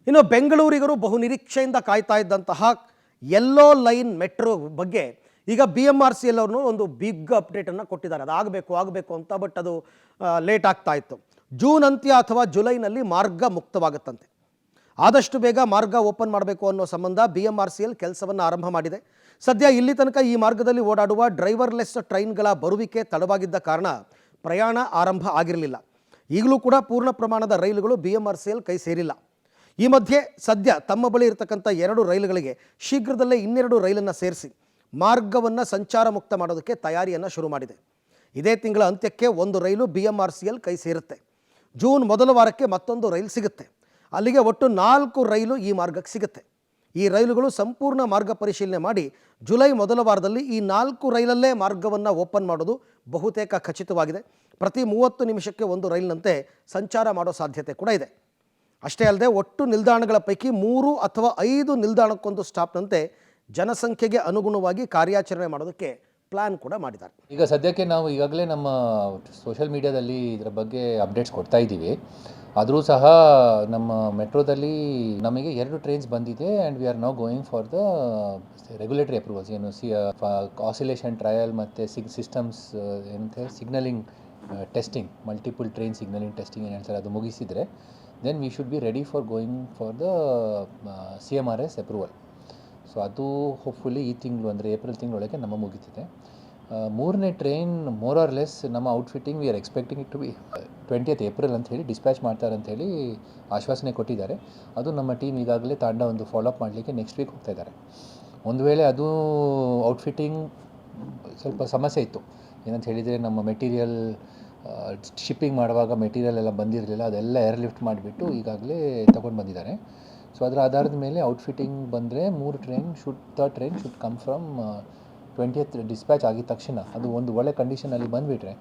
ಇನ್ನು ಬೆಂಗಳೂರಿಗರು ಬಹು ನಿರೀಕ್ಷೆಯಿಂದ ಕಾಯ್ತಾ ಇದ್ದಂತಹ ಯೆಲ್ಲೋ ಲೈನ್ ಮೆಟ್ರೋ ಬಗ್ಗೆ ಈಗ BMRCL ಅವರು ಒಂದು ಬಿಗ್ ಅಪ್ಡೇಟನ್ನು ಕೊಟ್ಟಿದ್ದಾರೆ. ಅದು ಆಗಬೇಕು ಅಂತ, ಬಟ್ ಅದು ಲೇಟ್ ಆಗ್ತಾ ಇತ್ತು. ಜೂನ್ ಅಂತ್ಯ ಅಥವಾ ಜುಲೈನಲ್ಲಿ ಮಾರ್ಗ ಮುಕ್ತವಾಗುತ್ತಂತೆ. ಆದಷ್ಟು ಬೇಗ ಮಾರ್ಗ ಓಪನ್ ಮಾಡಬೇಕು ಅನ್ನೋ ಸಂಬಂಧ BMRCL ಕೆಲಸವನ್ನು ಆರಂಭ ಮಾಡಿದೆ. ಸದ್ಯ ಇಲ್ಲಿ ತನಕ ಈ ಮಾರ್ಗದಲ್ಲಿ ಓಡಾಡುವ ಡ್ರೈವರ್ಲೆಸ್ ಟ್ರೈನ್ಗಳ ಬರುವಿಕೆ ತಡವಾಗಿದ್ದ ಕಾರಣ ಪ್ರಯಾಣ ಆರಂಭ ಆಗಿರಲಿಲ್ಲ. ಈಗಲೂ ಕೂಡ ಪೂರ್ಣ ಪ್ರಮಾಣದ ರೈಲುಗಳು BMRCL ಕೈ ಸೇರಿಲ್ಲ. ಈ ಮಧ್ಯೆ ಸದ್ಯ ತಮ್ಮ ಬಳಿ ಇರತಕ್ಕಂಥ 2 ರೈಲುಗಳಿಗೆ ಶೀಘ್ರದಲ್ಲೇ ಇನ್ನೆರಡು ರೈಲನ್ನು ಸೇರಿಸಿ ಮಾರ್ಗವನ್ನು ಸಂಚಾರ ಮುಕ್ತ ಮಾಡೋದಕ್ಕೆ ತಯಾರಿಯನ್ನು ಶುರು ಮಾಡಿದೆ. ಇದೇ ತಿಂಗಳ ಅಂತ್ಯಕ್ಕೆ ಒಂದು ರೈಲು BMRCL ಕೈ ಸೇರುತ್ತೆ. ಜೂನ್ ಮೊದಲ ವಾರಕ್ಕೆ ಮತ್ತೊಂದು ರೈಲು ಸಿಗುತ್ತೆ. ಅಲ್ಲಿಗೆ ಒಟ್ಟು 4 ರೈಲು ಈ ಮಾರ್ಗಕ್ಕೆ ಸಿಗುತ್ತೆ. ಈ ರೈಲುಗಳು ಸಂಪೂರ್ಣ ಮಾರ್ಗ ಪರಿಶೀಲನೆ ಮಾಡಿ ಜುಲೈ ಮೊದಲ ವಾರದಲ್ಲಿ ಈ 4 ರೈಲಲ್ಲೇ ಮಾರ್ಗವನ್ನು ಓಪನ್ ಮಾಡೋದು ಬಹುತೇಕ ಖಚಿತವಾಗಿದೆ. ಪ್ರತಿ 30 ನಿಮಿಷಕ್ಕೆ ಒಂದು ರೈಲಿನಂತೆ ಸಂಚಾರ ಮಾಡೋ ಸಾಧ್ಯತೆ ಕೂಡ ಇದೆ. ಅಷ್ಟೇ ಅಲ್ಲದೆ ಒಟ್ಟು ನಿಲ್ದಾಣಗಳ ಪೈಕಿ 3 ಅಥವಾ 5 ನಿಲ್ದಾಣಕ್ಕೊಂದು ಸ್ಟಾಪ್ನಂತೆ ಜನಸಂಖ್ಯೆಗೆ ಅನುಗುಣವಾಗಿ ಕಾರ್ಯಾಚರಣೆ ಮಾಡೋದಕ್ಕೆ ಪ್ಲಾನ್ ಕೂಡ ಮಾಡಿದ್ದಾರೆ. ಈಗ ಸದ್ಯಕ್ಕೆ ನಾವು ಈಗಾಗಲೇ ನಮ್ಮ ಸೋಷಿಯಲ್ ಮೀಡಿಯಾದಲ್ಲಿ ಇದರ ಬಗ್ಗೆ ಅಪ್ಡೇಟ್ಸ್ ಕೊಡ್ತಾ ಇದ್ದೀವಿ. ಆದರೂ ಸಹ ನಮ್ಮ ಮೆಟ್ರೋದಲ್ಲಿ ನಮಗೆ 2 ಟ್ರೈನ್ಸ್ ಬಂದಿದೆ and we are now going for the regulatory approvals. ಏನು ಆಸಿಲೇಷನ್ ಟ್ರಯಲ್ ಮತ್ತು ಸಿಸ್ಟಮ್ಸ್ ಏನಂತ signalling testing, multiple train signalling testing ಏನು ಹೇಳ್ತಾರೆ, ಅದು ಮುಗಿಸಿದರೆ then we should be ready for going for the CMRS approval. So ಅದು hopefully ಈ ತಿಂಗಳು ಅಂದರೆ ಏಪ್ರಿಲ್ ತಿಂಗಳೊಳಗೆ ನಮ್ಮ ಮುಗಿತಿದೆ. 3ನೇ ಟ್ರೈನ್ ಮೋರ್ ಆರ್ ಲೆಸ್ ನಮ್ಮ outfitting we are expecting it to be 20th April ಅಂತ ಹೇಳಿ ಡಿಸ್ಪ್ಯಾಚ್ ಮಾಡ್ತಾರೆ ಅಂತ ಹೇಳಿ ಆಶ್ವಾಸನೆ ಕೊಟ್ಟಿದ್ದಾರೆ. ಅದು ನಮ್ಮ ಟೀಮ್ ಈಗಾಗಲೇ ತಾಂಡ ಒಂದು ಫಾಲೋಅಪ್ ಮಾಡಲಿಕ್ಕೆ ನೆಕ್ಸ್ಟ್ ವೀಕ್ ಹೋಗ್ತಾ ಇದ್ದಾರೆ. ಒಂದು ವೇಳೆ ಅದು ಔಟ್ಫಿಟ್ಟಿಂಗ್ ಸ್ವಲ್ಪ ಸಮಸ್ಯೆ ಇತ್ತು, ಏನಂತ ಹೇಳಿದರೆ ನಮ್ಮ ಮೆಟೀರಿಯಲ್ ಶಿಪ್ಪಿಂಗ್ ಮಾಡುವಾಗ ಮೆಟೀರಿಯಲ್ ಎಲ್ಲ ಬಂದಿರಲಿಲ್ಲ, ಅದೆಲ್ಲ ಏರ್ಲಿಫ್ಟ್ ಮಾಡಿಬಿಟ್ಟು ಈಗಾಗಲೇ ತಗೊಂಡು ಬಂದಿದ್ದಾರೆ. ಸೊ ಅದರ ಆಧಾರದ ಮೇಲೆ ಔಟ್ಫಿಟ್ಟಿಂಗ್ ಬಂದರೆ 3rd train should come from 20th dispatch ಆಗಿದ ತಕ್ಷಣ ಅದು ಒಂದು ಒಳ್ಳೆ ಕಂಡೀಷನಲ್ಲಿ ಬಂದುಬಿಟ್ರೆ